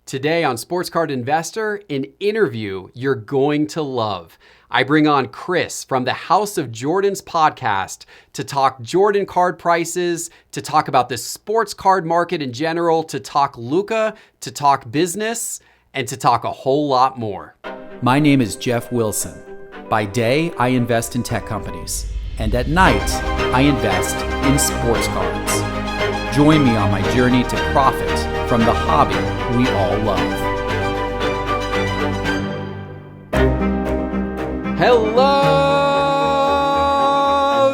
Today on Sports Card Investor, an interview you're going to love. I bring on Chris from the House of Jordans podcast to talk Jordan card prices, to talk about the sports card market in general, to talk Luka, to talk business, and to talk a whole lot more. My name is Geoff Wilson. By day, I invest in tech companies, and at night, I invest in sports cards. Join me on my journey to profit from the hobby we all love. Hello,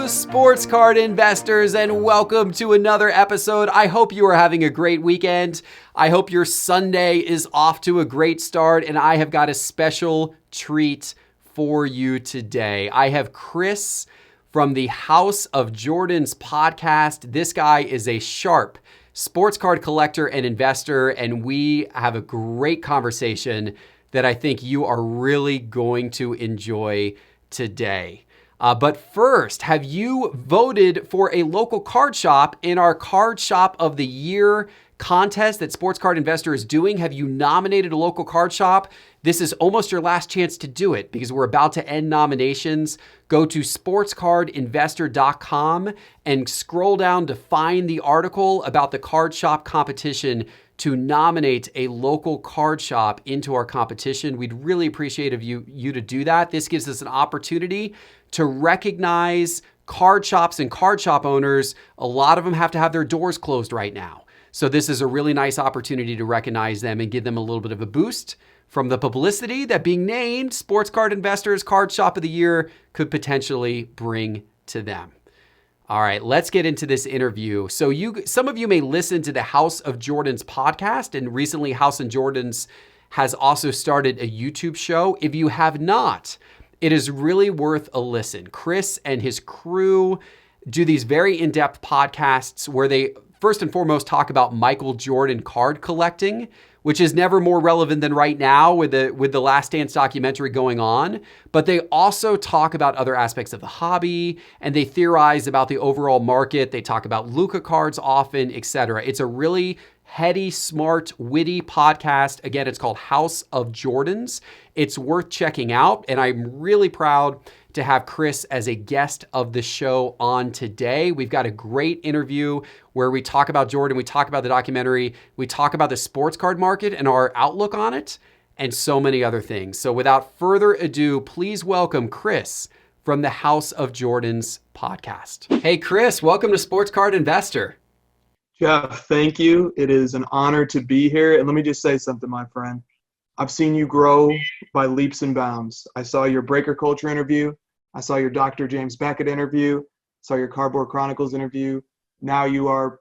sports card investors, and welcome to another episode. I hope you are having a great weekend. I hope your Sunday is off to a great start, and I have got a special treat for you today. I have Chris from the House of Jordans podcast. This guy is a sharp sports card collector and investor, and we have a great conversation that I think you are really going to enjoy today. But first, have you voted for a local card shop in our Card Shop of the Year contest that Sports Card Investor is doing? Have you nominated a local card shop? This is almost your last chance to do it because we're about to end nominations. Go to sportscardinvestor.com and scroll down to find the article about the card shop competition to nominate a local card shop into our competition. We'd really appreciate you to do that. This gives us an opportunity to recognize card shops and card shop owners. A lot of them have to have their doors closed right now. So this is a really nice opportunity to recognize them and give them a little bit of a boost from the publicity that being named Sports Card Investors Card Shop of the Year could potentially bring to them. All right, let's get into this interview. So some of you may listen to the House of Jordans podcast, and recently House of Jordans has also started a YouTube show. If you have not, it is really worth a listen. Chris and his crew do these very in-depth podcasts where they first and foremost talk about Michael Jordan card collecting, which is never more relevant than right now with the Last Dance documentary going on. But they also talk about other aspects of the hobby, and they theorize about the overall market. They talk about Luka cards often, etc. It's a really heady, smart, witty podcast. Again, it's called House of Jordans. It's worth checking out, and I'm really proud to have Chris as a guest of the show on today. We've got a great interview where we talk about Jordan, we talk about the documentary, we talk about the sports card market and our outlook on it, and so many other things. So without further ado, please welcome Chris from the House of Jordans podcast. Hey, Chris, welcome to Sports Card Investor. Geoff, thank you. It is an honor to be here. And let me just say something, my friend. I've seen you grow by leaps and bounds. I saw your Breaker Culture interview. I saw your Dr. James Beckett interview. Saw your Cardboard Chronicles interview. Now you are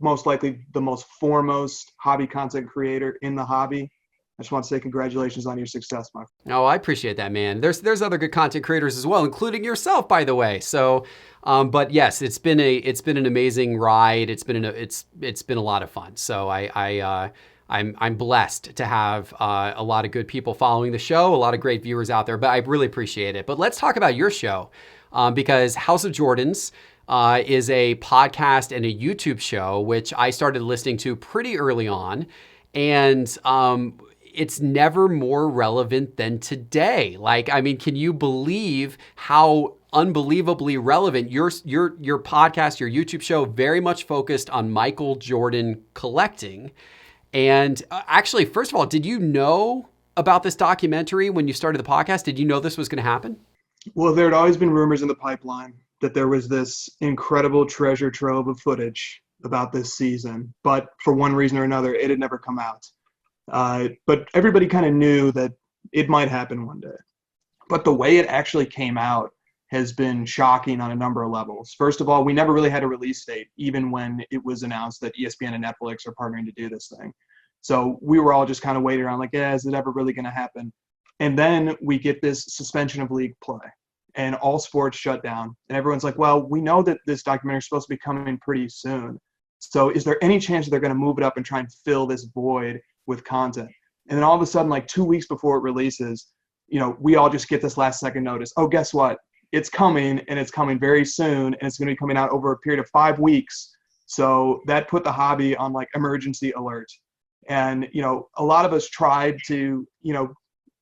most likely the most foremost hobby content creator in the hobby. I just want to say congratulations on your success, my friend. Oh, I appreciate that, man. There's other good content creators as well, including yourself, by the way. So, but yes, it's been an amazing ride. It's been a lot of fun. So I'm blessed to have a lot of good people following the show, a lot of great viewers out there. But I really appreciate it. But let's talk about your show because House of Jordans is a podcast and a YouTube show which I started listening to pretty early on, and it's never more relevant than today. Like, I mean, can you believe how unbelievably relevant your podcast, your YouTube show, very much focused on Michael Jordan collecting? And actually, first of all, did you know about this documentary when you started the podcast? Did you know this was going to happen? Well, there had always been rumors in the pipeline that there was this incredible treasure trove of footage about this season, but for one reason or another, it had never come out. But everybody kind of knew that it might happen one day. But the way it actually came out has been shocking on a number of levels. First of all, we never really had a release date, even when it was announced that ESPN and Netflix are partnering to do this thing. So we were all just kind of waiting around like, yeah, is it ever really going to happen? And then we get this suspension of league play and all sports shut down. And everyone's like, well, we know that this documentary is supposed to be coming pretty soon. So is there any chance that they're going to move it up and try and fill this void with content? And then all of a sudden, like 2 weeks before it releases, we all just get this last second notice. Oh, guess what? It's coming, and it's coming very soon, and it's going to be coming out over a period of 5 weeks. So that put the hobby on like emergency alert. And, a lot of us tried to,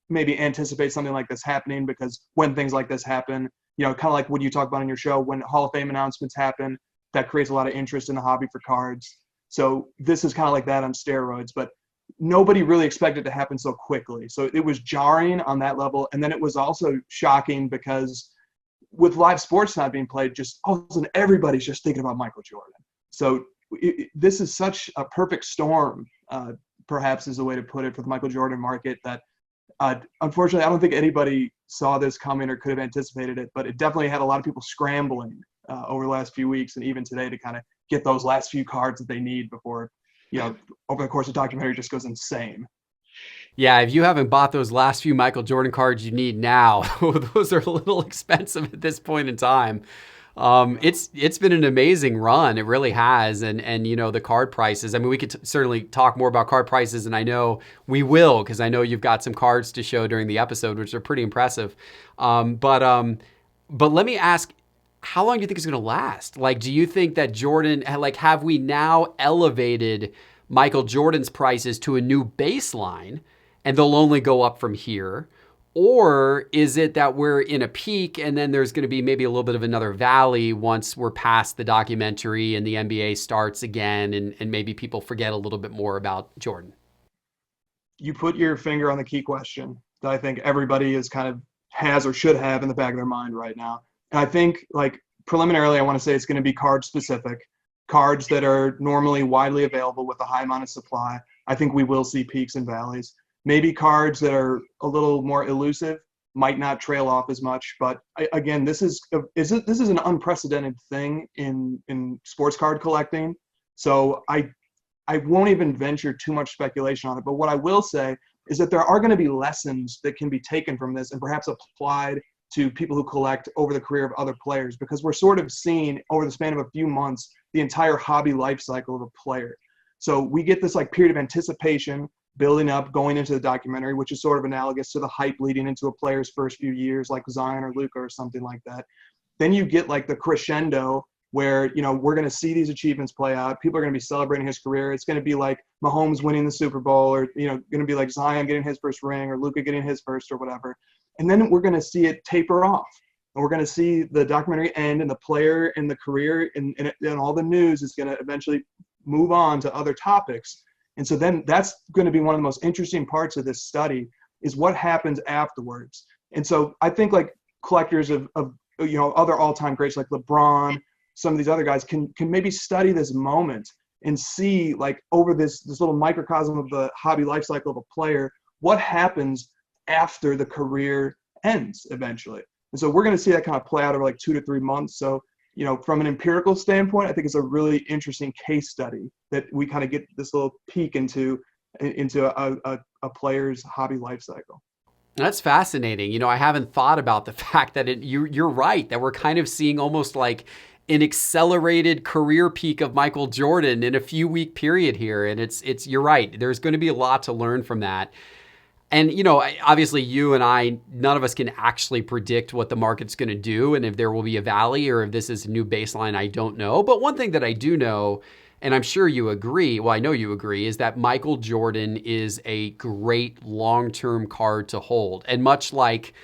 maybe anticipate something like this happening, because when things like this happen, kind of like what you talk about in your show, when Hall of Fame announcements happen, that creates a lot of interest in the hobby for cards. So this is kind of like that on steroids, but nobody really expected it to happen so quickly. So it was jarring on that level. And then it was also shocking because with live sports not being played, just all of a sudden everybody's just thinking about Michael Jordan. So this is such a perfect storm, perhaps is the way to put it, for the Michael Jordan market, that unfortunately, I don't think anybody saw this coming or could have anticipated it, but it definitely had a lot of people scrambling over the last few weeks and even today to kind of get those last few cards that they need before, over the course of the documentary, just goes insane. Yeah, if you haven't bought those last few Michael Jordan cards you need now, those are a little expensive at this point in time. It's been an amazing run. It really has. And the card prices. I mean, we could certainly talk more about card prices, and I know we will, because I know you've got some cards to show during the episode, which are pretty impressive. But let me ask, how long do you think it's going to last? Like, do you think that Jordan, like, have we now elevated Michael Jordan's prices to a new baseline and they'll only go up from here? Or is it that we're in a peak and then there's going to be maybe a little bit of another valley once we're past the documentary and the NBA starts again, and maybe people forget a little bit more about Jordan? You put your finger on the key question that I think everybody is kind of has or should have in the back of their mind right now. And I think, like, preliminarily, I want to say it's going to be card specific, cards that are normally widely available with a high amount of supply. I think we will see peaks and valleys. Maybe cards that are a little more elusive might not trail off as much. But again, this is an unprecedented thing in sports card collecting. So I won't even venture too much speculation on it. But what I will say is that there are going to be lessons that can be taken from this and perhaps applied to people who collect over the career of other players, because we're sort of seeing over the span of a few months the entire hobby life cycle of a player. So we get this like period of anticipation building up going into the documentary, which is sort of analogous to the hype leading into a player's first few years, like Zion or Luka or something like that. Then you get like the crescendo where, we're going to see these achievements play out. People are going to be celebrating his career. It's going to be like Mahomes winning the Super Bowl, or, going to be like Zion getting his first ring, or Luka getting his first, or whatever. And then we're going to see it taper off. And we're going to see the documentary end, and the player and the career and all the news is going to eventually move on to other topics. And so then that's going to be one of the most interesting parts of this study, is what happens afterwards. And so I think like collectors of other all-time greats like LeBron, some of these other guys can maybe study this moment and see, like, over this little microcosm of the hobby life cycle of a player, what happens after the career ends eventually. And so we're going to see that kind of play out over like 2 to 3 months. So, from an empirical standpoint, I think it's a really interesting case study that we kind of get this little peek into a player's hobby life cycle. That's fascinating. I haven't thought about the fact that you're right, that we're kind of seeing almost like an accelerated career peak of Michael Jordan in a few week period here. And it's you're right. There's going to be a lot to learn from that. And, obviously you and I, none of us can actually predict what the market's going to do and if there will be a valley or if this is a new baseline, I don't know. But one thing that I do know, and I'm sure you agree, well, I know you agree, is that Michael Jordan is a great long-term card to hold. And much like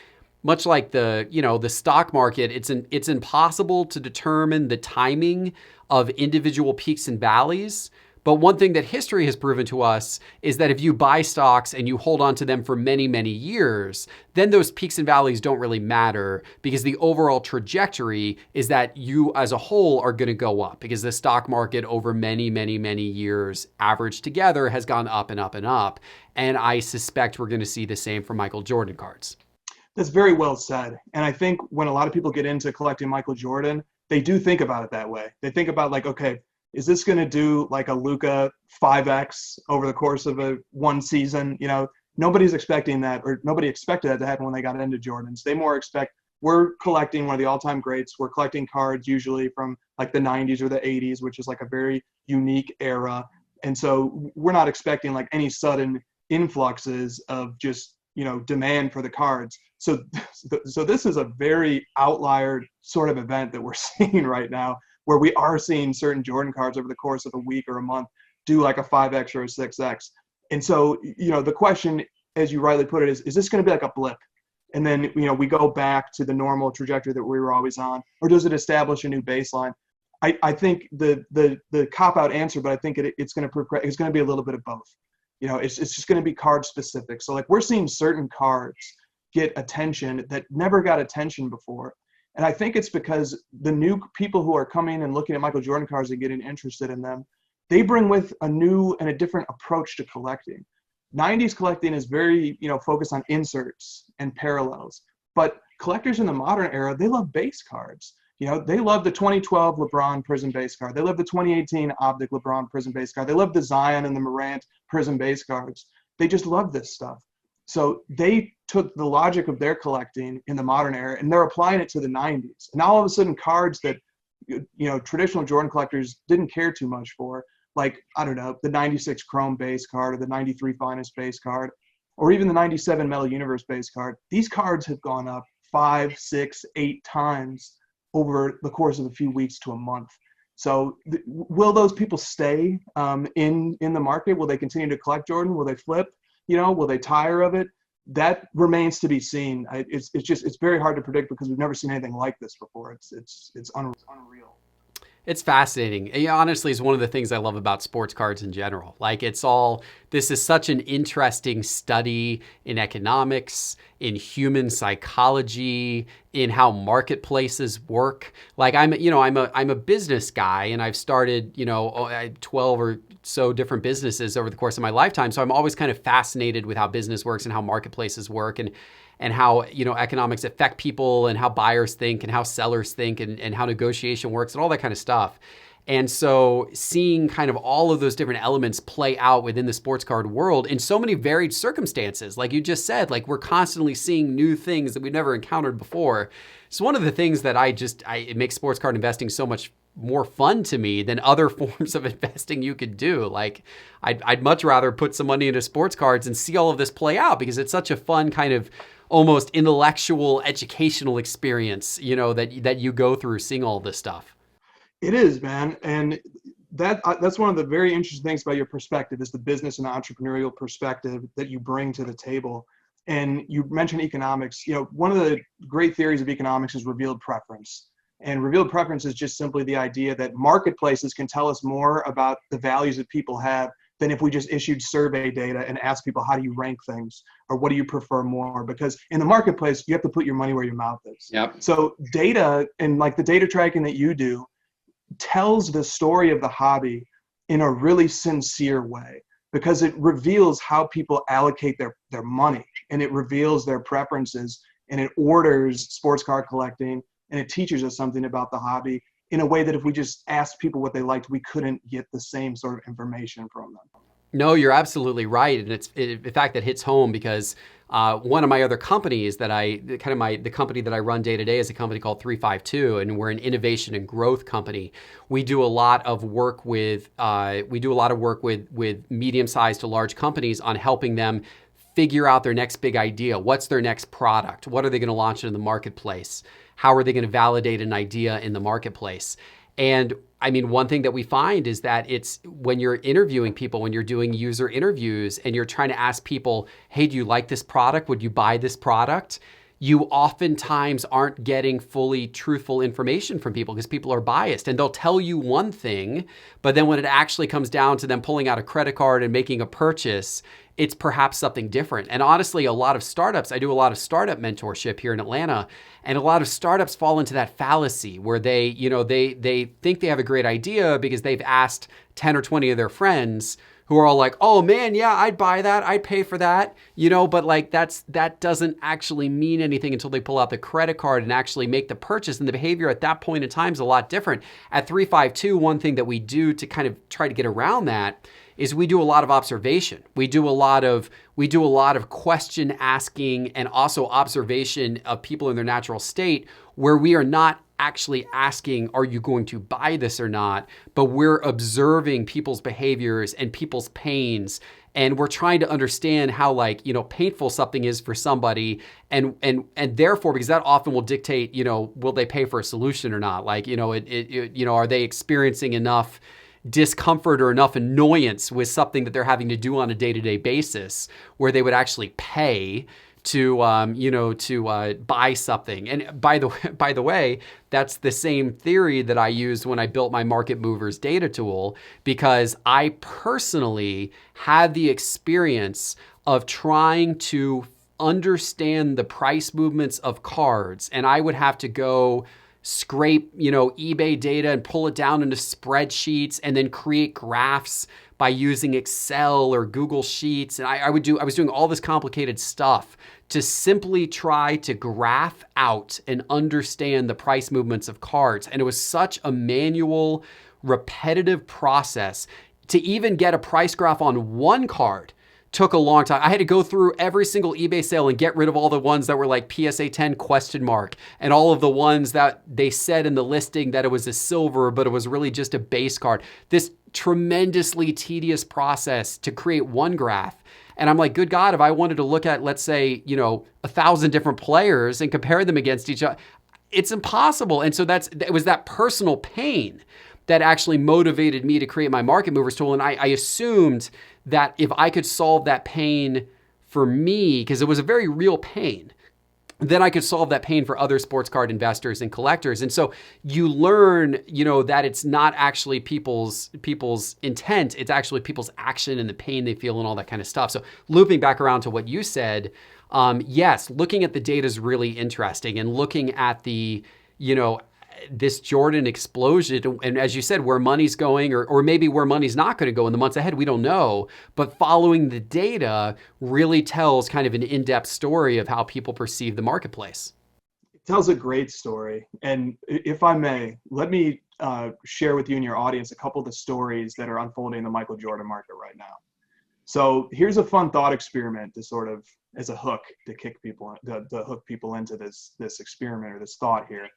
the stock market, it's impossible to determine the timing of individual peaks and valleys. But one thing that history has proven to us is that if you buy stocks and you hold on to them for many, many years, then those peaks and valleys don't really matter, because the overall trajectory is that you as a whole are going to go up, because the stock market over many, many, many years averaged together has gone up and up and up. And I suspect we're going to see the same for Michael Jordan cards. That's very well said. And I think when a lot of people get into collecting Michael Jordan, they do think about it that way. They think about like, okay, is this going to do like a Luka 5X over the course of one season? Nobody's expecting that, or nobody expected that to happen when they got into Jordans. They more expect, we're collecting one of the all-time greats. We're collecting cards usually from like the 90s or the 80s, which is like a very unique era. And so we're not expecting like any sudden influxes of just, demand for the cards. So this is a very outlier sort of event that we're seeing right now, where we are seeing certain Jordan cards over the course of a week or a month do like a 5X or a 6X. And so, the question, as you rightly put it, is this going to be like a blip? And then, we go back to the normal trajectory that we were always on, or does it establish a new baseline? I think the cop-out answer, but I think it's going to be a little bit of both. It's just going to be card specific. So like we're seeing certain cards get attention that never got attention before. And I think it's because the new people who are coming and looking at Michael Jordan cards and getting interested in them, they bring with a new and a different approach to collecting. 90s collecting is very, focused on inserts and parallels. But collectors in the modern era, they love base cards. They love the 2012 LeBron Prism base card. They love the 2018 Optic LeBron Prism base card. They love the Zion and the Morant Prism base cards. They just love this stuff. So they took the logic of their collecting in the modern era and they're applying it to the 90s. And now all of a sudden cards that, traditional Jordan collectors didn't care too much for, like, I don't know, the 96 Chrome base card or the 93 Finest base card, or even the 97 Metal Universe base card. These cards have gone up 5, 6, 8 times over the course of a few weeks to a month. So will those people stay in the market? Will they continue to collect Jordan? Will they flip? Will they tire of it? That remains to be seen. It's very hard to predict because we've never seen anything like this before. It's unreal. It's fascinating. It honestly is one of the things I love about sports cards in general. Like this is such an interesting study in economics, in human psychology, in how marketplaces work. Like I'm a business guy and I've started, 12 or so different businesses over the course of my lifetime. So I'm always kind of fascinated with how business works and how marketplaces work and how, economics affect people and how buyers think and how sellers think and how negotiation works and all that kind of stuff. And so seeing kind of all of those different elements play out within the sports card world in so many varied circumstances, like you just said, like we're constantly seeing new things that we've never encountered before. It's one of the things that it makes sports card investing so much more fun to me than other forms of investing you could do. Like I'd much rather put some money into sports cards and see all of this play out because it's such a fun kind of almost intellectual educational experience, that you go through seeing all this stuff. It is, man. And that's one of the very interesting things about your perspective is the business and entrepreneurial perspective that you bring to the table. And you mentioned economics. One of the great theories of economics is revealed preference. And revealed preference is just simply the idea that marketplaces can tell us more about the values that people have than if we just issued survey data and asked people, how do you rank things? Or what do you prefer more? Because in the marketplace, you have to put your money where your mouth is. Yep. So data and like the data tracking that you do tells the story of the hobby in a really sincere way because it reveals how people allocate their money and it reveals their preferences and it orders sports card collecting and it teaches us something about the hobby in a way that if we just asked people what they liked, we couldn't get the same sort of information from them. No, you're absolutely right. And in fact, that hits home because one of my other companies the company that I run day to day is a company called 352, and we're an innovation and growth company. We do a lot of work with medium-sized to large companies on helping them figure out their next big idea. What's their next product? What are they going to launch into the marketplace? How are they going to validate an idea in the marketplace? And I mean, one thing that we find is that it's when you're interviewing people, when you're doing user interviews and you're trying to ask people, hey, do you like this product? Would you buy this product? You oftentimes aren't getting fully truthful information from people because people are biased and they'll tell you one thing, but then when it actually comes down to them pulling out a credit card and making a purchase, it's perhaps something different. And honestly, a lot of startups, I do a lot of startup mentorship here in Atlanta, and a lot of startups fall into that fallacy where they think they have a great idea because they've asked 10 or 20 of their friends who are all like, oh man, yeah, I'd buy that, I'd pay for that, but like that doesn't actually mean anything until they pull out the credit card and actually make the purchase. And the behavior at that point in time is a lot different. At 352, one thing that we do to kind of try to get around that is we do a lot of observation. We do a lot of question asking and also observation of people in their natural state where we are not actually asking, are you going to buy this or not? But we're observing people's behaviors and people's pains. And we're trying to understand how painful something is for somebody. And therefore, because that often will dictate, will they pay for a solution or not? Are they experiencing enough discomfort or enough annoyance with something that they're having to do on a day-to-day basis where they would actually pay to buy something. And by the way, that's the same theory that I used when I built my Market Movers data tool, because I personally had the experience of trying to understand the price movements of cards, and I would have to go scrape, eBay data and pull it down into spreadsheets and then create graphs by using Excel or Google Sheets. And I was doing all this complicated stuff to simply try to graph out and understand the price movements of cards. And it was such a manual, repetitive process to even get a price graph on one card. Took a long time. I had to go through every single eBay sale and get rid of all the ones that were like PSA 10 ? And all of the ones that they said in the listing that it was a silver, but it was really just a base card. This tremendously tedious process to create one graph. And I'm like, good God, if I wanted to look at, let's say, 1,000 different players and compare them against each other, it's impossible. And so it was that personal pain that actually motivated me to create my Market Movers tool. And I assumed that if I could solve that pain for me, because it was a very real pain, then I could solve that pain for other sports card investors and collectors. And so you learn, that it's not actually people's intent, it's actually people's action and the pain they feel and all that kind of stuff. So looping back around to what you said, yes, looking at the data is really interesting, and looking at the, this Jordan explosion, and as you said, where money's going, or maybe where money's not going to go in the months ahead, we don't know. But following the data really tells kind of an in-depth story of how people perceive the marketplace. It tells a great story. And if I may, let me share with you and your audience a couple of the stories that are unfolding in the Michael Jordan market right now. So here's a fun thought experiment to sort of, as a hook to kick people, to hook people into this experiment or this thought here.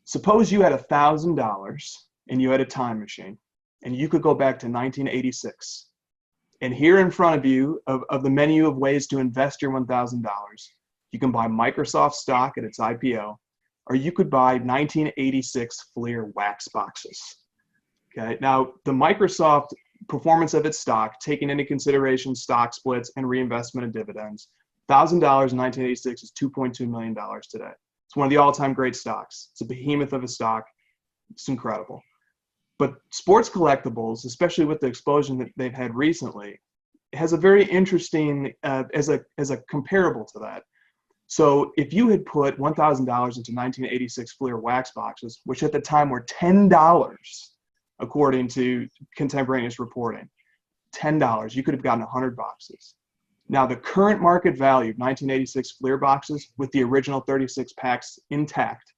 Suppose you had $1,000 and you had a time machine, and you could go back to 1986. And here in front of you, of the menu of ways to invest your $1,000, you can buy Microsoft stock at its IPO, or you could buy 1986 Fleer wax boxes. Okay. Now, the Microsoft performance of its stock, taking into consideration stock splits and reinvestment of dividends, $1,000 in 1986 is $2.2 million today. It's one of the all-time great stocks. It's a behemoth of a stock. It's incredible. But sports collectibles, especially with the explosion that they've had recently, has a very interesting, as a comparable to that. So if you had put $1,000 into 1986 Fleer wax boxes, which at the time were $10, according to contemporaneous reporting, $10, you could have gotten 100 boxes. Now, the current market value of 1986 Fleer boxes with the original 36 packs intact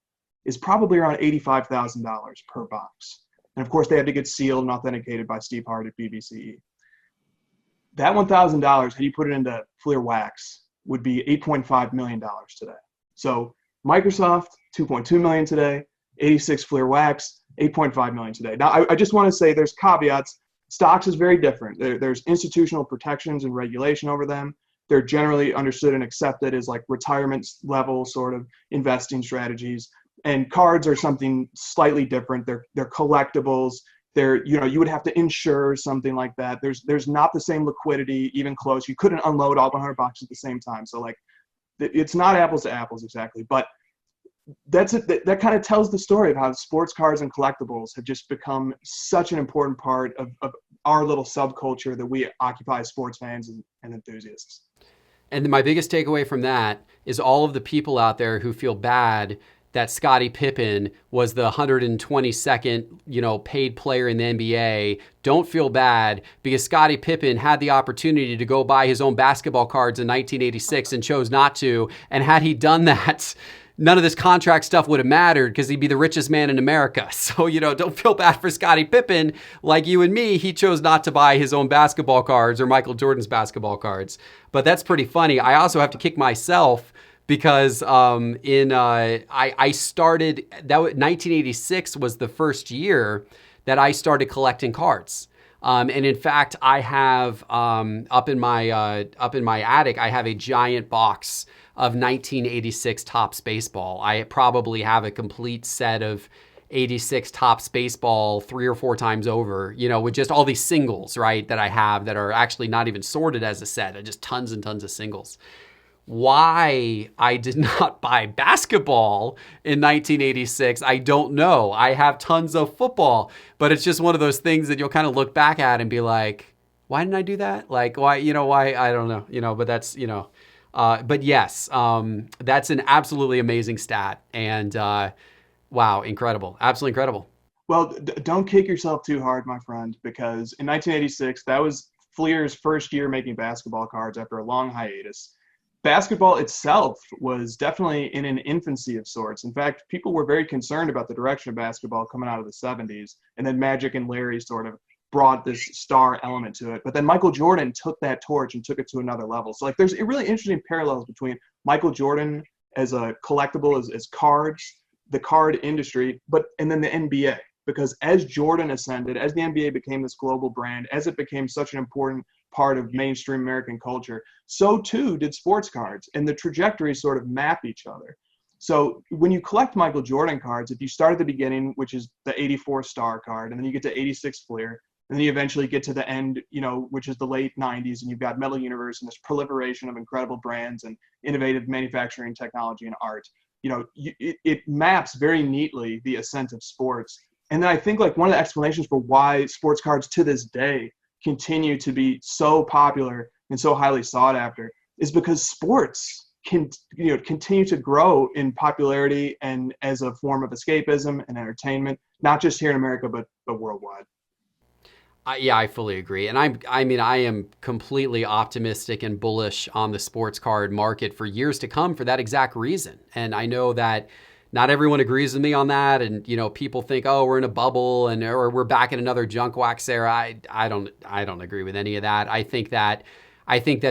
is probably around $85,000 per box. And of course, they had to get sealed and authenticated by Steve Hart at BBCE. That $1,000, had you put it into Fleer wax, would be $8.5 million today. So Microsoft, $2.2 million today, 86 Fleer wax, $8.5 million today. Now, I just want to say there's caveats. Stocks is very different. There's institutional protections and regulation over them. They're generally understood and accepted as like retirement level sort of investing strategies. And cards are something slightly different. They're collectibles. You would have to insure something like that. There's not the same liquidity, even close. You couldn't unload all the 100 boxes at the same time. So like, it's not apples to apples exactly. But that kind of tells the story of how sports cards and collectibles have just become such an important part of our little subculture that we occupy as sports fans and enthusiasts. And my biggest takeaway from that is all of the people out there who feel bad that Scottie Pippen was the 122nd, paid player in the NBA. Don't feel bad, because Scottie Pippen had the opportunity to go buy his own basketball cards in 1986 and chose not to. And had he done that, none of this contract stuff would have mattered, because he'd be the richest man in America. So, don't feel bad for Scottie Pippen. Like you and me, he chose not to buy his own basketball cards or Michael Jordan's basketball cards. But that's pretty funny. I also have to kick myself, because I started, 1986 was the first year that I started collecting cards. And in fact, I have up in my attic, I have a giant box of 1986 Topps baseball. I probably have a complete set of 86 Topps baseball 3 or 4 times over, with just all these singles, right, that I have that are actually not even sorted as a set, just tons and tons of singles. Why I did not buy basketball in 1986, I don't know. I have tons of football, but it's just one of those things that you'll kind of look back at and be like, why didn't I do that? Like, why, I don't know, but that's, but yes, that's an absolutely amazing stat. And wow, incredible. Absolutely incredible. Well, don't kick yourself too hard, my friend, because in 1986, that was Fleer's first year making basketball cards after a long hiatus. Basketball itself was definitely in an infancy of sorts. In fact, people were very concerned about the direction of basketball coming out of the 70s, and then Magic and Larry sort of brought this star element to it. But then Michael Jordan took that torch and took it to another level. So like there's a really interesting parallels between Michael Jordan as a collectible, as cards, the card industry, and then the NBA. Because as Jordan ascended, as the NBA became this global brand, as it became such an important part of mainstream American culture, so too did sports cards, and the trajectories sort of map each other. So when you collect Michael Jordan cards, if you start at the beginning, which is the 84 star card, and then you get to 86 Fleer, and then you eventually get to the end, which is the late 90s, and you've got Metal Universe and this proliferation of incredible brands and innovative manufacturing technology and art. It maps very neatly the ascent of sports. And then I think like one of the explanations for why sports cards to this day continue to be so popular and so highly sought after is because sports can continue to grow in popularity and as a form of escapism and entertainment, not just here in America but worldwide. Yeah, I fully agree. And I am completely optimistic and bullish on the sports card market for years to come for that exact reason. And I know that not everyone agrees with me on that. And, people think, oh, we're in a bubble or we're back in another junk wax era. I don't agree with any of that. I think that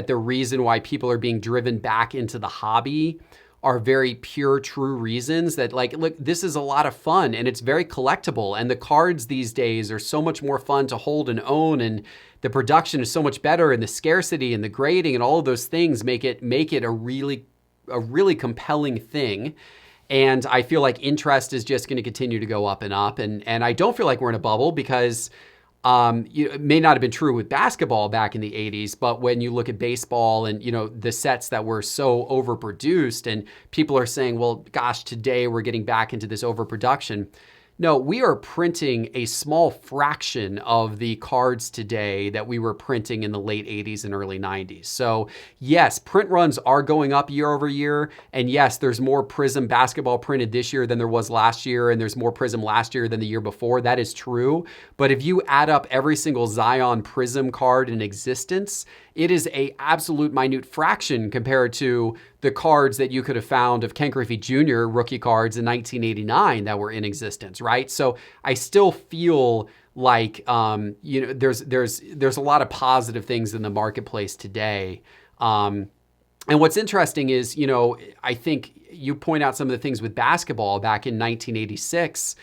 the reason why people are being driven back into the hobby are very pure, true reasons that like, look, this is a lot of fun and it's very collectible. And the cards these days are so much more fun to hold and own. And the production is so much better, and the scarcity and the grading and all of those things make it a really compelling thing. And I feel like interest is just going to continue to go up and up. And I don't feel like we're in a bubble because it may not have been true with basketball back in the 80s, but when you look at baseball and, the sets that were so overproduced and people are saying, well, gosh, today we're getting back into this overproduction. No, we are printing a small fraction of the cards today that we were printing in the late 80s and early 90s. So yes, print runs are going up year over year. And yes, there's more Prism basketball printed this year than there was last year. And there's more Prism last year than the year before. That is true. But if you add up every single Zion Prism card in existence, it is a absolute minute fraction compared to the cards that you could have found of Ken Griffey Jr. rookie cards in 1989 that were in existence, right? So I still feel like there's a lot of positive things in the marketplace today. And what's interesting is, I think you point out some of the things with basketball back in 1986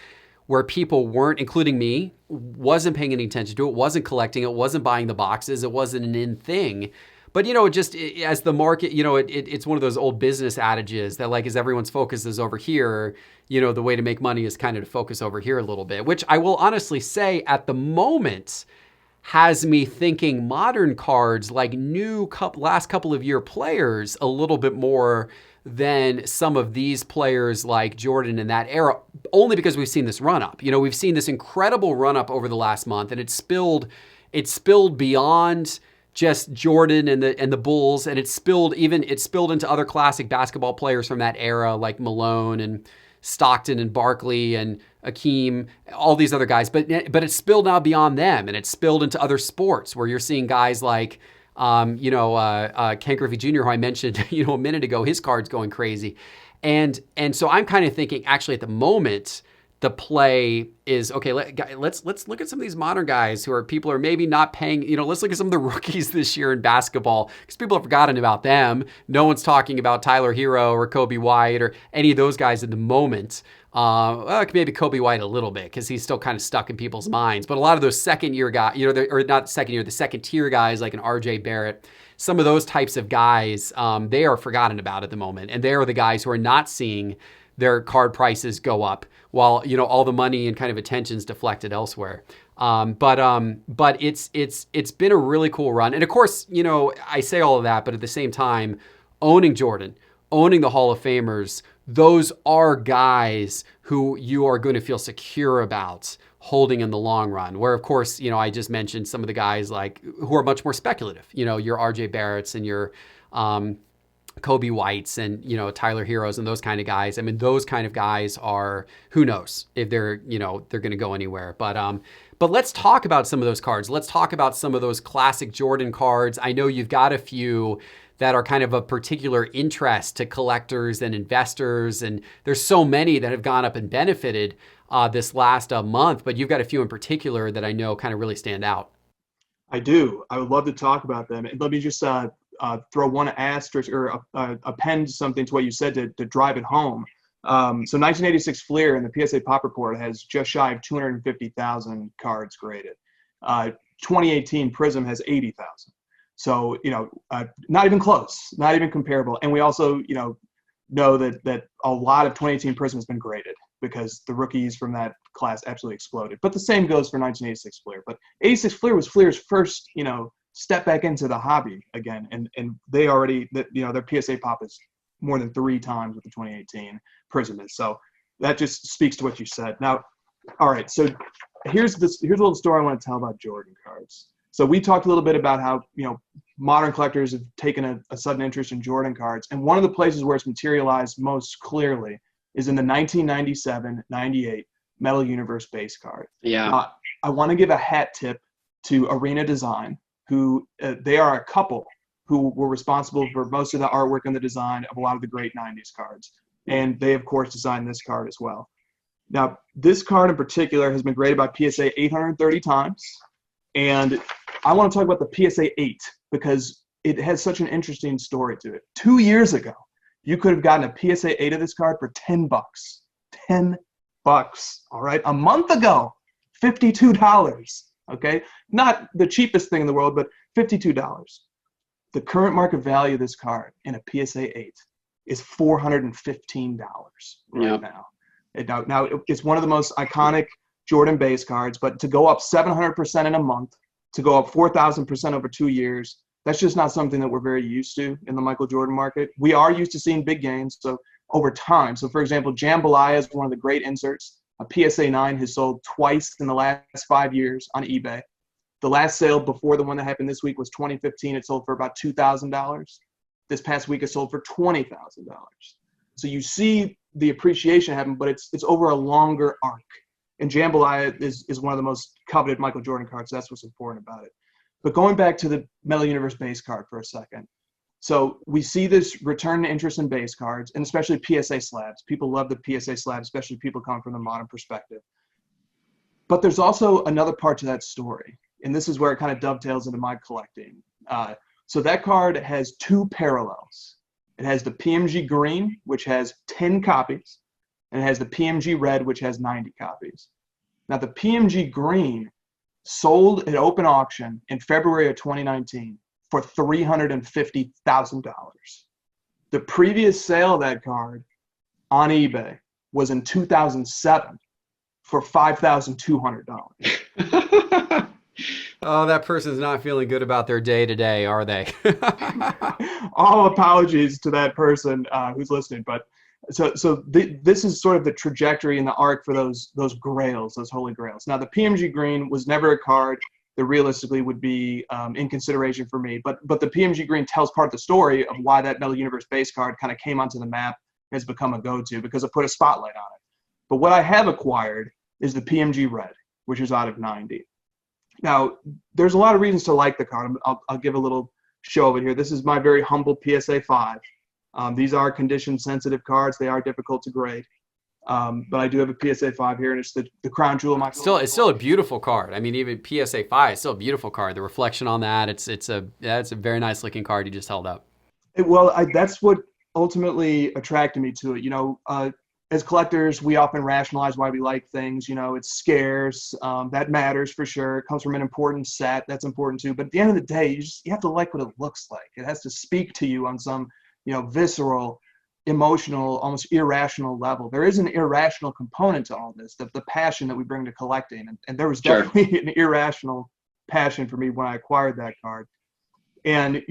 where people weren't, including me, wasn't paying any attention to it, wasn't collecting it, wasn't buying the boxes, it wasn't an in thing. But, as the market, it's one of those old business adages that like, as everyone's focus is over here, the way to make money is kind of to focus over here a little bit, which I will honestly say at the moment has me thinking modern cards like last couple of year players a little bit more than some of these players like Jordan in that era, only because we've seen this run up. We've seen this incredible run up over the last month, and it spilled beyond just Jordan and the Bulls, and it spilled into other classic basketball players from that era like Malone and Stockton and Barkley and Akeem, all these other guys. But it spilled now beyond them, and it spilled into other sports where you're seeing guys like Ken Griffey Jr., who I mentioned a minute ago, his card's going crazy. And so I'm kind of thinking actually at the moment, the play is, okay, let's look at some of these modern guys people are maybe not paying, let's look at some of the rookies this year in basketball because people have forgotten about them. No one's talking about Tyler Hero or Kobe White or any of those guys at the moment. Maybe Kobe White a little bit because he's still kind of stuck in people's minds. But a lot of those second year guys, or not second year, the second tier guys like an RJ Barrett, some of those types of guys, they are forgotten about at the moment. And they are the guys who are not seeing their card prices go up while, all the money and kind of attention's deflected elsewhere. But it's been a really cool run. And of course, I say all of that, but at the same time, owning Jordan, owning the Hall of Famers, those are guys who you are going to feel secure about holding in the long run. Where, of course, I just mentioned some of the guys like who are much more speculative. Your RJ Barretts and your Kobe Whites and, Tyler Heroes and those kind of guys. I mean, those kind of guys are, who knows if they're going to go anywhere. But let's talk about some of those cards. Let's talk about some of those classic Jordan cards. I know you've got a few that are kind of of particular interest to collectors and investors. And there's so many that have gone up and benefited this last month, but you've got a few in particular that I know kind of really stand out. I do. I would love to talk about them. And let me just throw one asterisk or append something to what you said to drive it home. So 1986 Fleer in the PSA Pop Report has just shy of 250,000 cards graded. 2018 Prism has 80,000. So, not even close, not even comparable. And we also, know that a lot of 2018 Prism has been graded because the rookies from that class absolutely exploded. But the same goes for 1986 Fleer. But 86 Fleer was Fleer's first, step back into the hobby again. And they already, their PSA Pop is more than 3 times what the 2018 Prism is. So that just speaks to what you said. Now, all right, so here's a little story I want to tell about Jordan cards. So we talked a little bit about how, modern collectors have taken a sudden interest in Jordan cards. And one of the places where it's materialized most clearly is in the 1997-98 Metal Universe base card. Yeah. I want to give a hat tip to Arena Design, who they are a couple who were responsible for most of the artwork and the design of a lot of the great 90s cards. And they, of course, designed this card as well. Now, this card in particular has been graded by PSA 830 times. And I want to talk about the PSA 8 because it has such an interesting story to it. 2 years ago, you could have gotten a PSA 8 of this card for $10. $10. All right. A month ago, $52. Okay. Not the cheapest thing in the world, but $52. The current market value of this card in a PSA 8 is $415 right now. Now, it's one of the most iconic Jordan base cards, but to go up 700% in a month, to go up 4,000% over 2 years, that's just not something that we're very used to in the Michael Jordan market. We are used to seeing big gains, so over time. So, for example, Jambalaya is one of the great inserts. A PSA 9 has sold twice in the last 5 years on eBay. The last sale before the one that happened this week was 2015. It sold for about $2,000. This past week it sold for $20,000. So you see the appreciation happen, but it's over a longer arc. And Jambalaya is one of the most coveted Michael Jordan cards. So that's what's important about it. But going back to the Metal Universe base card for a second. So we see this return to interest in base cards, and especially PSA slabs. People love the PSA slab, especially people coming from the modern perspective. But there's also another part to that story, and this is where it kind of dovetails into my collecting. So that card has 2 parallels. It has the PMG Green, which has 10 copies, and it has the PMG Red, which has 90 copies. Now, the PMG Green sold at open auction in February of 2019 for $350,000. The previous sale of that card on eBay was in 2007 for $5,200. Oh, that person's not feeling good about their day today, are they? All apologies to that person who's listening, but this is sort of the trajectory and the arc for those grails, those holy grails. Now, the PMG Green was never a card that realistically would be in consideration for me, but the PMG Green tells part of the story of why that Metal Universe base card kind of came onto the map and has become a go-to because it put a spotlight on it. But what I have acquired is the PMG Red, which is out of 90. Now, there's a lot of reasons to like the card. I'll give a little show of it here. This is my very humble PSA 5. These are condition-sensitive cards. They are difficult to grade. But I do have a PSA 5 here, and it's the crown jewel of my It's still a beautiful card. I mean, even PSA 5 is still a beautiful card. The reflection on that, it's a very nice-looking card you just held up. That's what ultimately attracted me to it. As collectors, we often rationalize why we like things. It's scarce. That matters for sure. It comes from an important set. That's important too. But at the end of the day, you have to like what it looks like. It has to speak to you on some, visceral, emotional, almost irrational level. There is an irrational component to all this, the passion that we bring to collecting. And there was Sure. definitely an irrational passion for me when I acquired that card. And,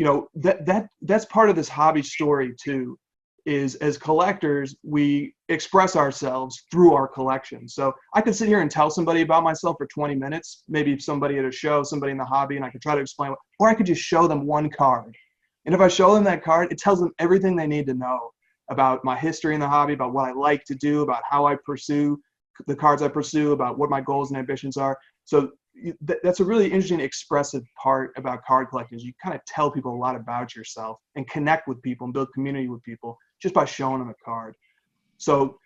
that's part of this hobby story too, is as collectors, we express ourselves through our collection. So I could sit here and tell somebody about myself for 20 minutes, maybe somebody at a show, somebody in the hobby, and I could try to explain, or I could just show them one card. And if I show them that card, it tells them everything they need to know about my history in the hobby, about what I like to do, about how I pursue the cards I pursue, about what my goals and ambitions are. So that's a really interesting expressive part about card collecting, is you kind of tell people a lot about yourself and connect with people and build community with people just by showing them a card. So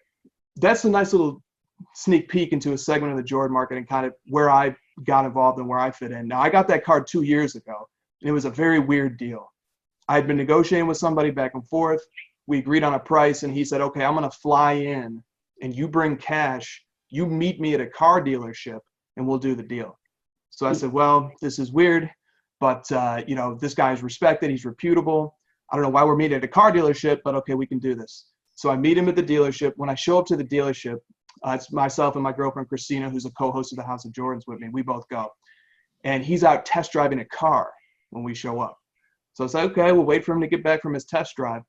that's a nice little sneak peek into a segment of the Jordan market and kind of where I got involved and where I fit in. Now, I got that card 2 years ago, and it was a very weird deal. I had been negotiating with somebody back and forth. We agreed on a price, and he said, okay, I'm going to fly in, and you bring cash. You meet me at a car dealership, and we'll do the deal. So I said, well, this is weird, but, this guy's respected. He's reputable. I don't know why we're meeting at a car dealership, but okay, we can do this. So I meet him at the dealership. When I show up to the dealership, it's myself and my girlfriend, Christina, who's a co-host of the House of Jordans with me. We both go. And he's out test driving a car when we show up. So I said, okay, we'll wait for him to get back from his test drive.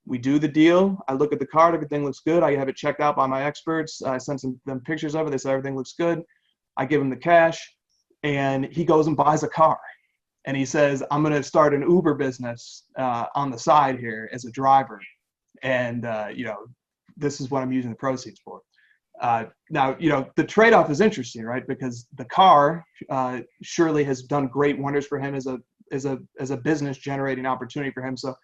We do the deal. I look at the card. Everything looks good. I have it checked out by my experts. I sent them pictures of it. They said everything looks good. I give him the cash, and he goes and buys a car. And he says, I'm going to start an Uber business on the side here as a driver. And, this is what I'm using the proceeds for. Now, the trade-off is interesting, right? Because the car surely has done great wonders for him as a business generating opportunity for him. So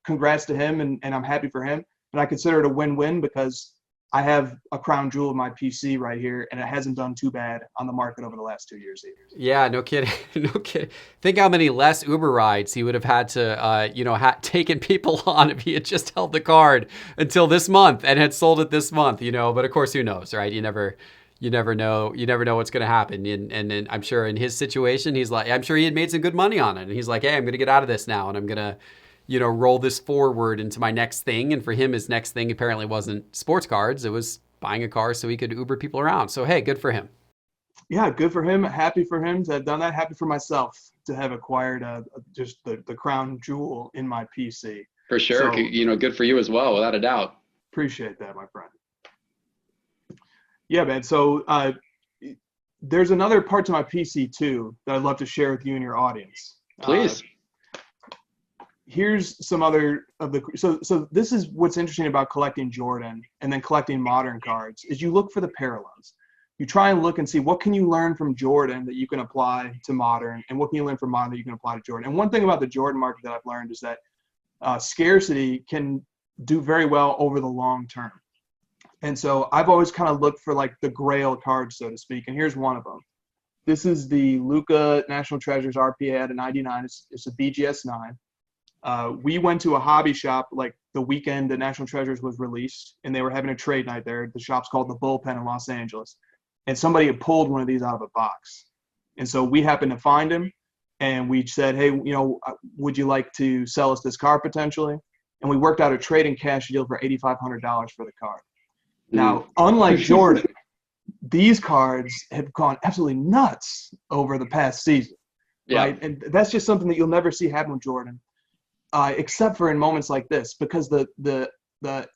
congrats to him, and I'm happy for him. But I consider it a win-win because I have a crown jewel of my PC right here, and it hasn't done too bad on the market over the last 2 years either. Yeah, no kidding. No kidding. Think how many less Uber rides he would have had to, taken people on if he had just held the card until this month and had sold it this month, But of course, who knows, right? You never know. You never know what's going to happen. And I'm sure in his situation, I'm sure he had made some good money on it. And he's like, hey, I'm going to get out of this now, and I'm going to, roll this forward into my next thing. And for him, his next thing apparently wasn't sports cards. It was buying a car so he could Uber people around. So, hey, good for him. Yeah, good for him. Happy for him to have done that. Happy for myself to have acquired just the crown jewel in my PC. For sure. So, good for you as well, without a doubt. Appreciate that, my friend. Yeah, man. So there's another part to my PC too that I'd love to share with you and your audience. Please. Here's some other of the so this is what's interesting about collecting Jordan and then collecting modern cards is you look for the parallels. You try and look and see what can you learn from Jordan that you can apply to modern, and what can you learn from modern that you can apply to Jordan. And one thing about the Jordan market that I've learned is that scarcity can do very well over the long term. And so I've always kind of looked for like the grail cards, so to speak. And here's one of them. This is the Luka National Treasures RPA at a 99. It's a BGS 9. We went to a hobby shop like the weekend that National Treasures was released, and they were having a trade night there. The shop's called The Bullpen in Los Angeles. And somebody had pulled one of these out of a box. And so we happened to find him, and we said, hey, would you like to sell us this card potentially? And we worked out a trade and cash deal for $8,500 for the card. Now, unlike Jordan, these cards have gone absolutely nuts over the past season, right? And that's just something that you'll never see happen with Jordan. Except for in moments like this, because the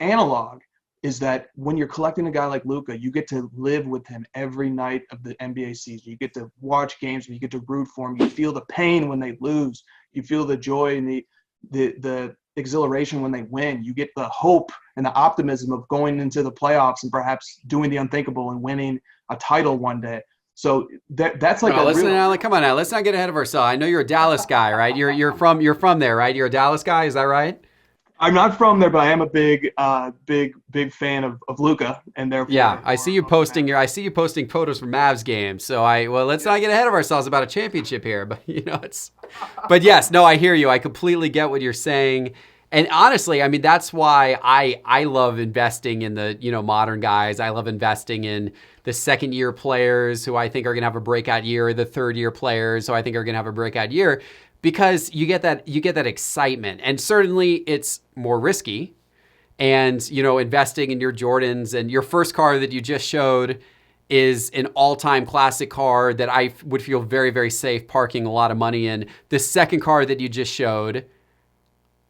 analog is that when you're collecting a guy like Luka, you get to live with him every night of the NBA season. You get to watch games, and you get to root for him. You feel the pain when they lose. You feel the joy and the exhilaration when they win. You get the hope and the optimism of going into the playoffs and perhaps doing the unthinkable and winning a title one day. So that's like come on now. Let's not get ahead of ourselves. I know you're a Dallas guy, right? You're from there, right? You're a Dallas guy, is that right? I'm not from there, but I am a big fan of Luka, and therefore. Yeah, I see you posting photos from Mavs games. So let's not get ahead of ourselves about a championship here, but but yes, no, I hear you. I completely get what you're saying. And honestly, I mean, that's why I love investing in the, modern guys. I love investing in the second year players who I think are going to have a breakout year, the third year players who I think are going to have a breakout year, because you get that excitement. And certainly it's more risky. and, investing in your Jordans, and your first card that you just showed is an all-time classic card that I would feel very, very safe parking a lot of money in. The second card that you just showed,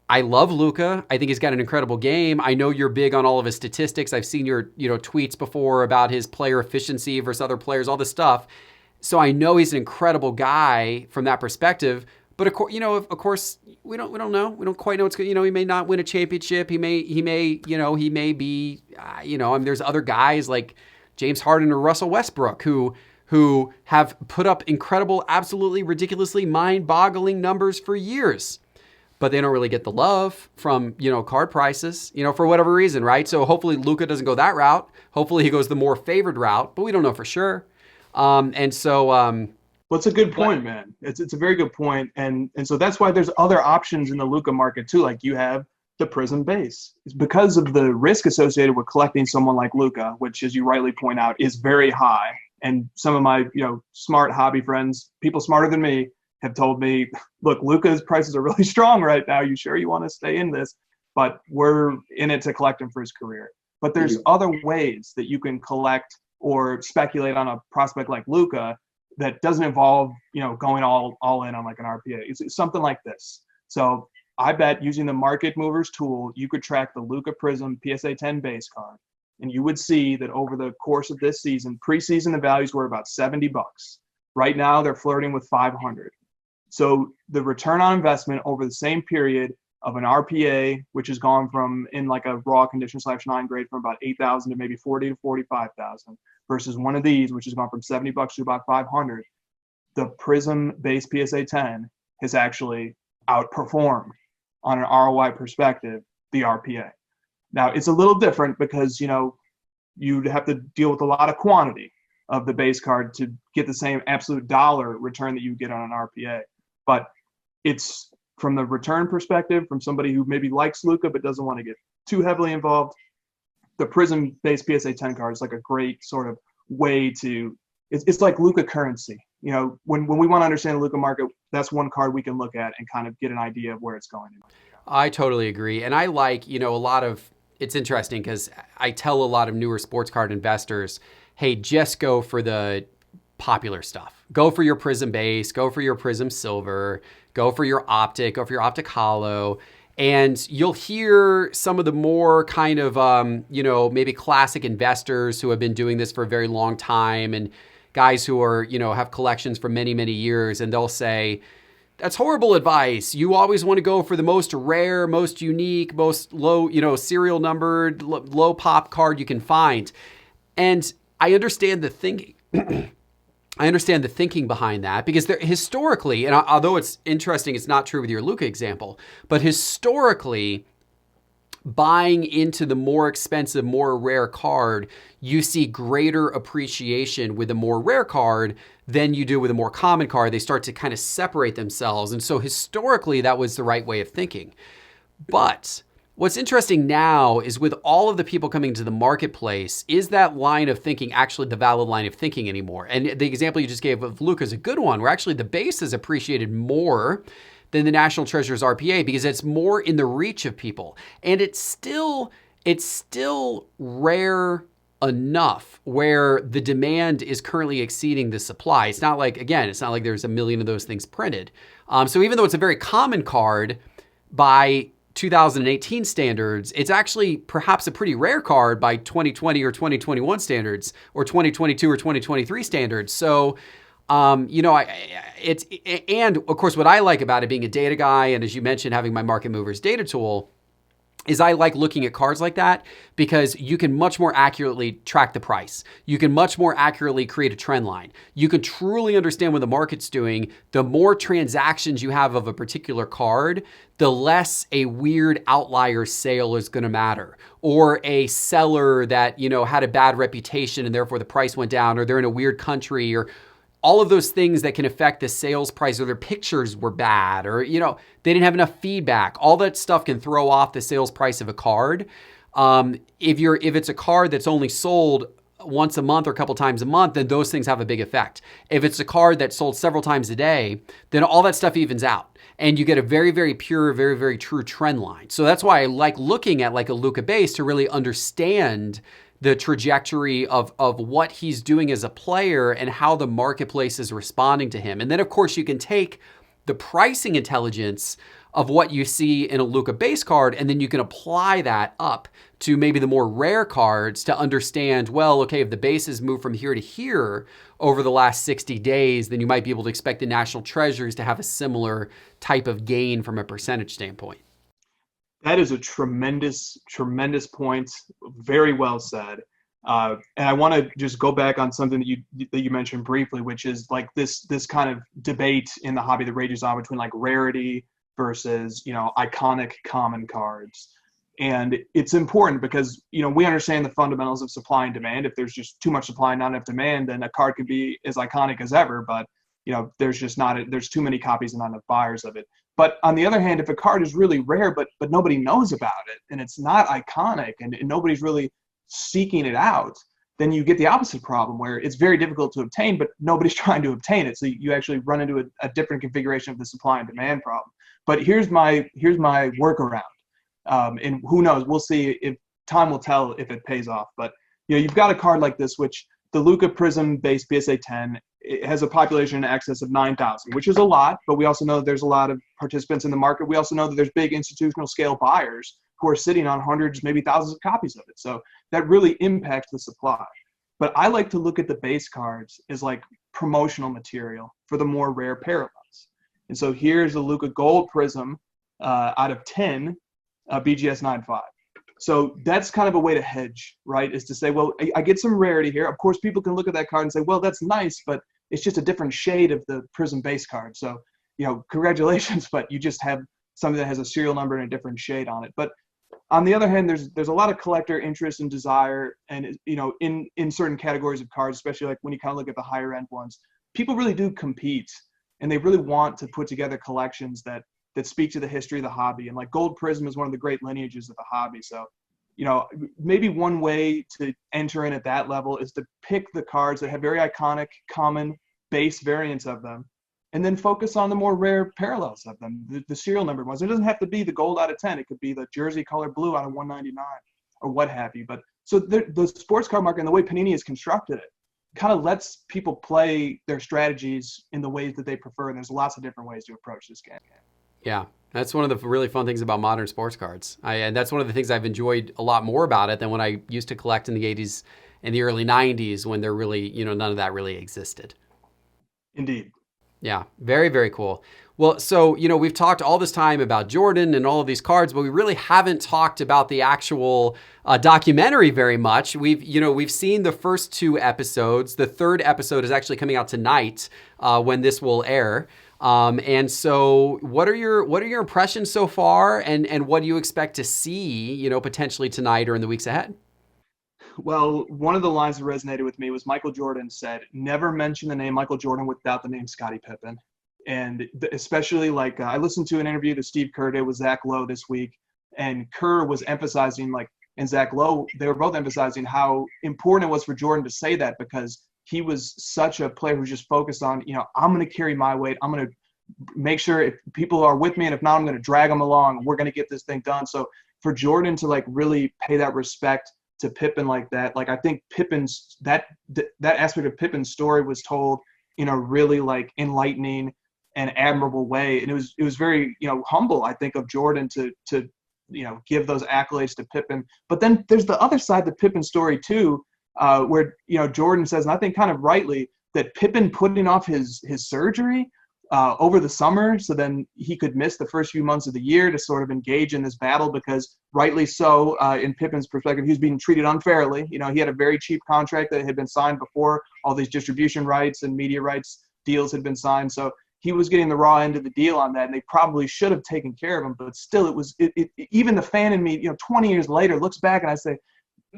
I love Luka. I think he's got an incredible game. I know you're big on all of his statistics. I've seen your, tweets before about his player efficiency versus other players, all this stuff. So I know he's an incredible guy from that perspective. But of course, we don't know. We don't quite know what's going. He may not win a championship. He may be. There's other guys like James Harden or Russell Westbrook who have put up incredible, absolutely ridiculously mind-boggling numbers for years, but they don't really get the love from, card prices, for whatever reason, right? So hopefully Luka doesn't go that route. Hopefully he goes the more favored route, but we don't know for sure. Well, it's a good point, man. It's a very good point. And so that's why there's other options in the Luka market too. Like you have the Prism base. It's because of the risk associated with collecting someone like Luka, which, as you rightly point out, is very high. And some of my, smart hobby friends, people smarter than me, have told me, look, Luka's prices are really strong right now. You sure you want to stay in this? But we're in it to collect him for his career. But there's other ways that you can collect or speculate on a prospect like Luka that doesn't involve, going all in on like an RPA. It's something like this. So I bet using the Market Movers tool, you could track the Luka Prism PSA 10 base card, and you would see that over the course of this season, preseason, the values were about $70. Right now, they're flirting with $500. So the return on investment over the same period of an RPA, which has gone from in like a raw condition /9 grade from about 8,000 to maybe 40 to 45,000, versus one of these, which has gone from $70 to about 500, the Prism base PSA 10 has actually outperformed on an ROI perspective the RPA. Now it's a little different because you'd have to deal with a lot of quantity of the base card to get the same absolute dollar return that you get on an RPA. But it's from the return perspective, from somebody who maybe likes Luka but doesn't want to get too heavily involved, the Prism-based PSA 10 card is like a great sort of way to – it's like Luka currency. When we want to understand the Luka market, that's one card we can look at and kind of get an idea of where it's going. I totally agree. And I like, a lot of – it's interesting because I tell a lot of newer sports card investors, hey, just go for the popular stuff. Go for your Prism base, go for your Prism silver, go for your optic, go for your optic hollow. And you'll hear some of the more kind of, maybe classic investors who have been doing this for a very long time and guys who are, have collections for many, many years. And they'll say, that's horrible advice. You always want to go for the most rare, most unique, most low, serial numbered, low pop card you can find. And I understand the thinking. I understand the thinking behind that because historically, and although it's interesting, it's not true with your Luka example, but historically, buying into the more expensive, more rare card, you see greater appreciation with a more rare card than you do with a more common card. They start to kind of separate themselves. And so historically, that was the right way of thinking. But what's interesting now is with all of the people coming to the marketplace, is that line of thinking actually the valid line of thinking anymore? And the example you just gave of Luka is a good one, where actually the base is appreciated more than the National Treasures RPA because it's more in the reach of people. And it's still rare enough where the demand is currently exceeding the supply. It's not like there's a million of those things printed. So even though it's a very common card by 2018 standards, it's actually perhaps a pretty rare card by 2020 or 2021 standards or 2022 or 2023 standards. So, and of course, what I like about it being a data guy, and as you mentioned, having my Market Movers data tool, is I like looking at cards like that because you can much more accurately track the price. You can much more accurately create a trend line. You can truly understand what the market's doing. The more transactions you have of a particular card, the less a weird outlier sale is going to matter, or a seller that, had a bad reputation and therefore the price went down, or they're in a weird country, or all of those things that can affect the sales price, or their pictures were bad, or, they didn't have enough feedback. All that stuff can throw off the sales price of a card. If it's a card that's only sold once a month or a couple times a month, then those things have a big effect. If it's a card that's sold several times a day, then all that stuff evens out. And you get a very, very pure, very, very true trend line. So that's why I like looking at like a Luka base to really understand the trajectory of what he's doing as a player and how the marketplace is responding to him. And then, of course, you can take the pricing intelligence of what you see in a Luka base card, and then you can apply that up to maybe the more rare cards to understand, well, okay, if the bases move from here to here over the last 60 days, then you might be able to expect the National Treasures to have a similar type of gain from a percentage standpoint. That is a tremendous, tremendous point. Very well said. And I want to just go back on something that you mentioned briefly, which is like this kind of debate in the hobby that rages on between like rarity versus, iconic common cards. And it's important because, we understand the fundamentals of supply and demand. If there's just too much supply and not enough demand, then a card could be as iconic as ever, but there's too many copies and not enough buyers of it. But on the other hand, if a card is really rare, but nobody knows about it and it's not iconic and nobody's really seeking it out, then you get the opposite problem where it's very difficult to obtain, but nobody's trying to obtain it. So you actually run into a different configuration of the supply and demand problem. But here's my workaround. And who knows, we'll see if time will tell if it pays off. But you've got a card like this, which the Luka Prism base PSA 10, it has a population in excess of 9,000, which is a lot, but we also know that there's a lot of participants in the market. We also know that there's big institutional scale buyers who are sitting on hundreds, maybe thousands of copies of it. So that really impacts the supply. But I like to look at the base cards as like promotional material for the more rare parallels. And so here's a Luka Gold Prism out of 10 BGS 9.5. So that's kind of a way to hedge, right? Is to say, well, I get some rarity here. Of course, people can look at that card and say, well, that's nice, but it's just a different shade of the Prism base card. So, congratulations, but you just have something that has a serial number and a different shade on it. But on the other hand, there's a lot of collector interest and desire, and in certain categories of cards, especially like when you kind of look at the higher end ones, people really do compete, and they really want to put together collections that speak to the history of the hobby. And like Gold Prism is one of the great lineages of the hobby. So, maybe one way to enter in at that level is to pick the cards that have very iconic, common base variants of them, and then focus on the more rare parallels of them, the serial numbered ones. It doesn't have to be the gold out of 10. It could be the jersey color blue out of 199 or what have you. But so the sports card market and the way Panini has constructed it kind of lets people play their strategies in the ways that they prefer. And there's lots of different ways to approach this game. Yeah, that's one of the really fun things about modern sports cards. And that's one of the things I've enjoyed a lot more about it than when I used to collect in the 80s and the early 90s when there really, none of that really existed. Indeed. Yeah, very, very cool. Well, so, we've talked all this time about Jordan and all of these cards, but we really haven't talked about the actual documentary very much. We've seen the first 2 episodes. The 3rd episode is actually coming out tonight when this will air. And so what are your impressions so far, and what do you expect to see, potentially tonight or in the weeks ahead? Well, one of the lines that resonated with me was Michael Jordan said, never mention the name Michael Jordan without the name Scottie Pippen. And especially I listened to an interview that Steve Kerr did with Zach Lowe this week, and Kerr was emphasizing and Zach Lowe, they were both emphasizing how important it was for Jordan to say that, because he was such a player who's just focused on, I'm going to carry my weight. I'm going to make sure if people are with me, and if not, I'm going to drag them along. We're going to get this thing done. So for Jordan to really pay that respect to Pippen like that, I think Pippen's that aspect of Pippen's story was told in a really enlightening and admirable way. And it was very, humble, I think, of Jordan to give those accolades to Pippen. But then there's the other side, the Pippen story too, where, Jordan says, and I think kind of rightly, that Pippen putting off his surgery over the summer so then he could miss the first few months of the year to sort of engage in this battle, because rightly so, in Pippen's perspective, he was being treated unfairly. He had a very cheap contract that had been signed before all these distribution rights and media rights deals had been signed. So he was getting the raw end of the deal on that, and they probably should have taken care of him. But still, even the fan in me, 20 years later, looks back and I say,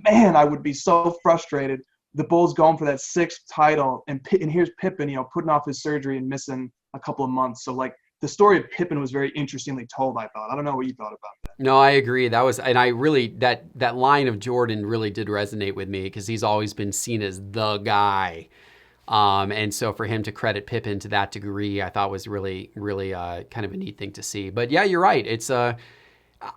man, I would be so frustrated. The Bulls going for that 6th title, and here's Pippen, putting off his surgery and missing a couple of months. So the story of Pippen was very interestingly told, I thought. I don't know what you thought about that. No, I agree. And I really, that line of Jordan really did resonate with me because he's always been seen as the guy. And so for him to credit Pippen to that degree, I thought was really, really kind of a neat thing to see. But yeah, you're right.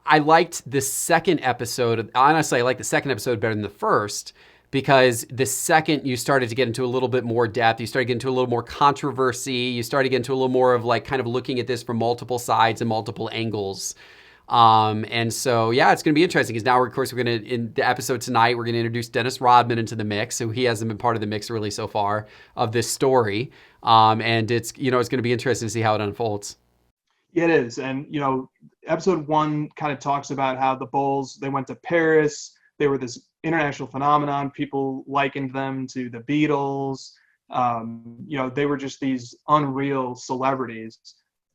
I liked the second episode. Honestly, I like the second episode better than the first, because the second you started to get into a little bit more depth, you started getting into a little more controversy, you started getting into a little more of like kind of looking at this from multiple sides and multiple angles. And so, yeah, it's going to be interesting because now, of course, we're going to, in the episode tonight, we're going to introduce Dennis Rodman into the mix. So he hasn't been part of the mix really so far of this story. And it's going to be interesting to see how it unfolds. It is. And, episode 1 kind of talks about how the Bulls, they went to Paris. They were this international phenomenon. People likened them to the Beatles. They were just these unreal celebrities.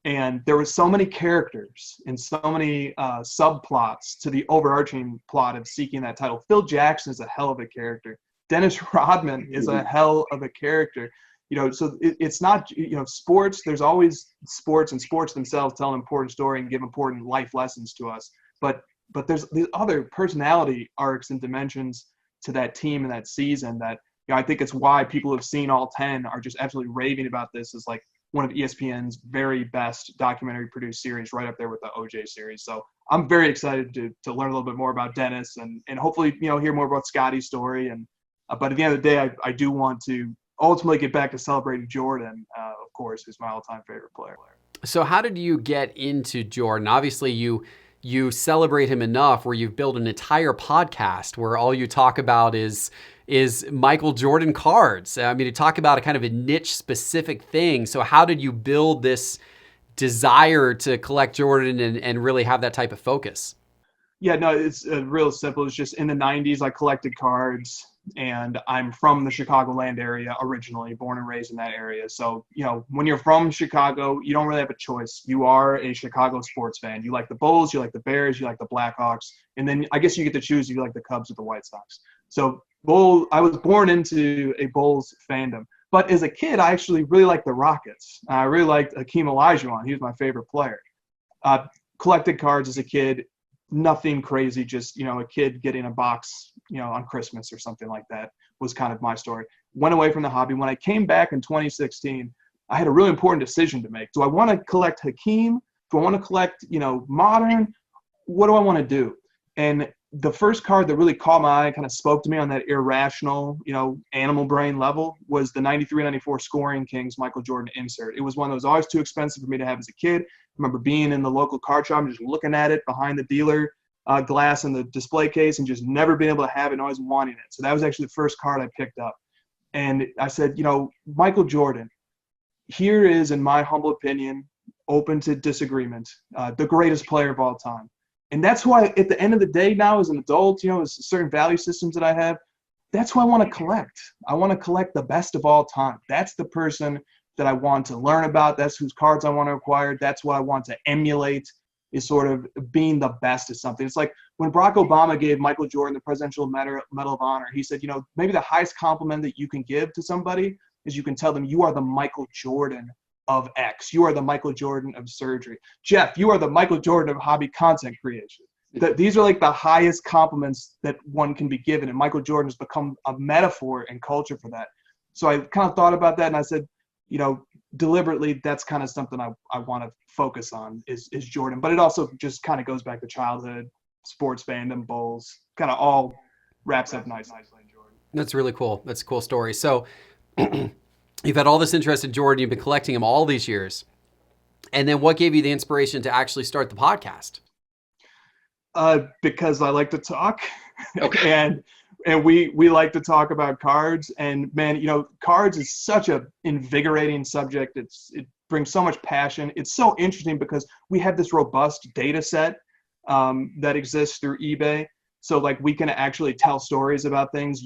And there were so many characters and so many subplots to the overarching plot of seeking that title. Phil Jackson is a hell of a character. Dennis Rodman is a hell of a character. So it's not, sports, there's always sports, and sports themselves tell an important story and give important life lessons to us. But there's these other personality arcs and dimensions to that team and that season that, I think it's why people who have seen all 10 are just absolutely raving about this as like one of ESPN's very best documentary produced series, right up there with the OJ series. So I'm very excited to learn a little bit more about Dennis and hopefully, hear more about Scotty's story. And but at the end of the day, I do want to ultimately get back to celebrating Jordan, of course, who's my all-time favorite player. So how did you get into Jordan? Obviously, you celebrate him enough where you've built an entire podcast where all you talk about is Michael Jordan cards. I mean, to talk about a kind of a niche specific thing. So how did you build this desire to collect Jordan and really have that type of focus? Yeah, no, it's real simple. It's just in the 90s, I collected cards, and I'm from the Chicagoland area originally, born and raised in that area. So, when you're from Chicago, you don't really have a choice. You are a Chicago sports fan. You like the Bulls, you like the Bears, you like the Blackhawks, and then I guess you get to choose if you like the Cubs or the White Sox. So I was born into a Bulls fandom. But as a kid, I actually really liked the Rockets. I really liked Hakeem Olajuwon. He was my favorite player. Collected cards as a kid. Nothing crazy, just, a kid getting a box, on Christmas or something like that was kind of my story. Went away from the hobby. When I came back in 2016, I had a really important decision to make. Do I want to collect Hakeem? Do I want to collect, modern? What do I want to do? And the first card that really caught my eye, kind of spoke to me on that irrational, animal brain level, was the 93-94 Scoring Kings Michael Jordan insert. It was one that was always too expensive for me to have as a kid. I remember being in the local card shop and just looking at it behind the dealer glass in the display case and just never being able to have it and always wanting it. So that was actually the first card I picked up. And I said, Michael Jordan, here is, in my humble opinion, open to disagreement, the greatest player of all time. And that's why at the end of the day now as an adult, as certain value systems that I have, that's who I want to collect. I want to collect the best of all time. That's the person that I want to learn about. That's whose cards I want to acquire. That's what I want to emulate, is sort of being the best at something. It's like when Barack Obama gave Michael Jordan the Presidential Medal of Honor, he said, maybe the highest compliment that you can give to somebody is you can tell them you are the Michael Jordan of X. You are the Michael Jordan of surgery. Geoff, you are the Michael Jordan of hobby content creation. These are like the highest compliments that one can be given. And Michael Jordan has become a metaphor and culture for that. So I kind of thought about that and I said, deliberately, that's kind of something I want to focus on is Jordan. But it also just kind of goes back to childhood, sports fandom, Bulls, kind of all wraps up nicely in Jordan. That's really cool. That's a cool story. So you've had all this interest in Jordan. You've been collecting him all these years. And then what gave you the inspiration to actually start the podcast? Because I like to talk. Okay. and we like to talk about cards. And man, cards is such a invigorating subject. It brings so much passion. It's so interesting because we have this robust data set that exists through eBay. So like we can actually tell stories about things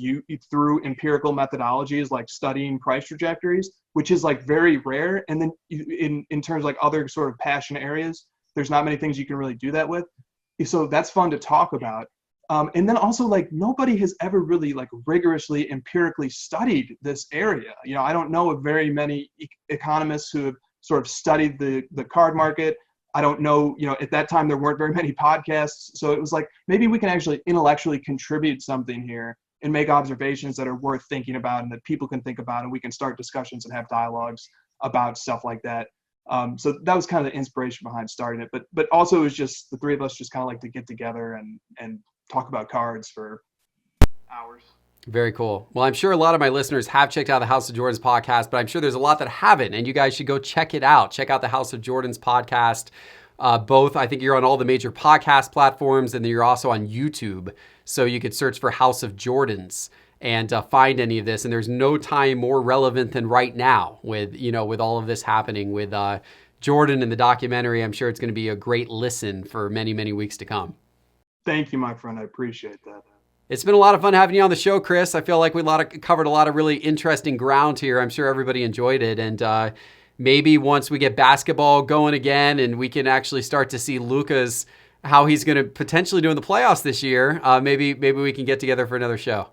through empirical methodologies like studying price trajectories, which is like very rare. And then in terms of like other sort of passion areas, there's not many things you can really do that with. So that's fun to talk about. And then also like nobody has ever really like rigorously empirically studied this area. I don't know of very many economists who have sort of studied the card market. I don't know, at that time there weren't very many podcasts. So it was like, maybe we can actually intellectually contribute something here and make observations that are worth thinking about and that people can think about, and we can start discussions and have dialogues about stuff like that. So that was kind of the inspiration behind starting it. But also it was just the three of us just kind of like to get together and talk about cards for hours. Very cool. Well, I'm sure a lot of my listeners have checked out the House of Jordans podcast, but I'm sure there's a lot that haven't, and you guys should go check it out. Check out the House of Jordans podcast. Both, I think you're on all the major podcast platforms, and then you're also on YouTube. So you could search for House of Jordans and find any of this. And there's no time more relevant than right now with all of this happening with Jordan and the documentary. I'm sure it's going to be a great listen for many, many weeks to come. Thank you, my friend. I appreciate that. It's been a lot of fun having you on the show, Chris. I feel like we covered a lot of really interesting ground here. I'm sure everybody enjoyed it. And maybe once we get basketball going again and we can actually start to see Luka's, how he's going to potentially do in the playoffs this year, maybe we can get together for another show.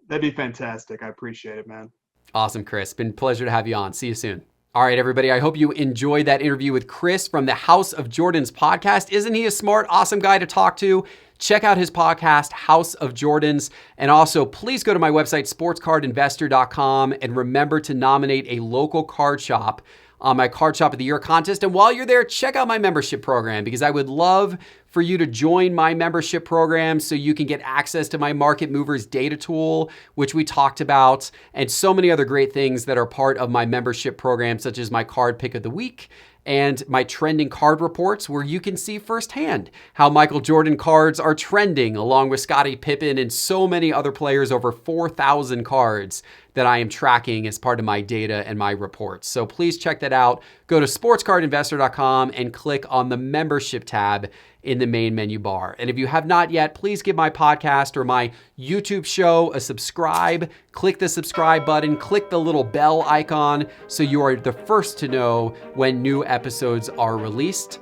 That'd be fantastic. I appreciate it, man. Awesome, Chris. Been a pleasure to have you on. See you soon. All right, everybody. I hope you enjoyed that interview with Chris from the House of Jordans podcast. Isn't he a smart, awesome guy to talk to? Check out his podcast, House of Jordans. And also, please go to my website, sportscardinvestor.com, and remember to nominate a local card shop on my Card Shop of the Year contest. And while you're there, check out my membership program, because I would love for you to join my membership program so you can get access to my Market Movers data tool, which we talked about, and so many other great things that are part of my membership program, such as my card pick of the week and my trending card reports, where you can see firsthand how Michael Jordan cards are trending, along with Scottie Pippen and so many other players, over 4,000 cards that I am tracking as part of my data and my reports. So please check that out. Go to sportscardinvestor.com and click on the membership tab in the main menu bar. And if you have not yet, please give my podcast or my YouTube show a subscribe. Click the subscribe button, click the little bell icon so you are the first to know when new episodes are released.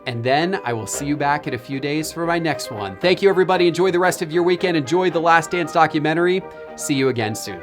And then I will see you back in a few days for my next one. Thank you, everybody. Enjoy the rest of your weekend. Enjoy the Last Dance documentary. See you again soon.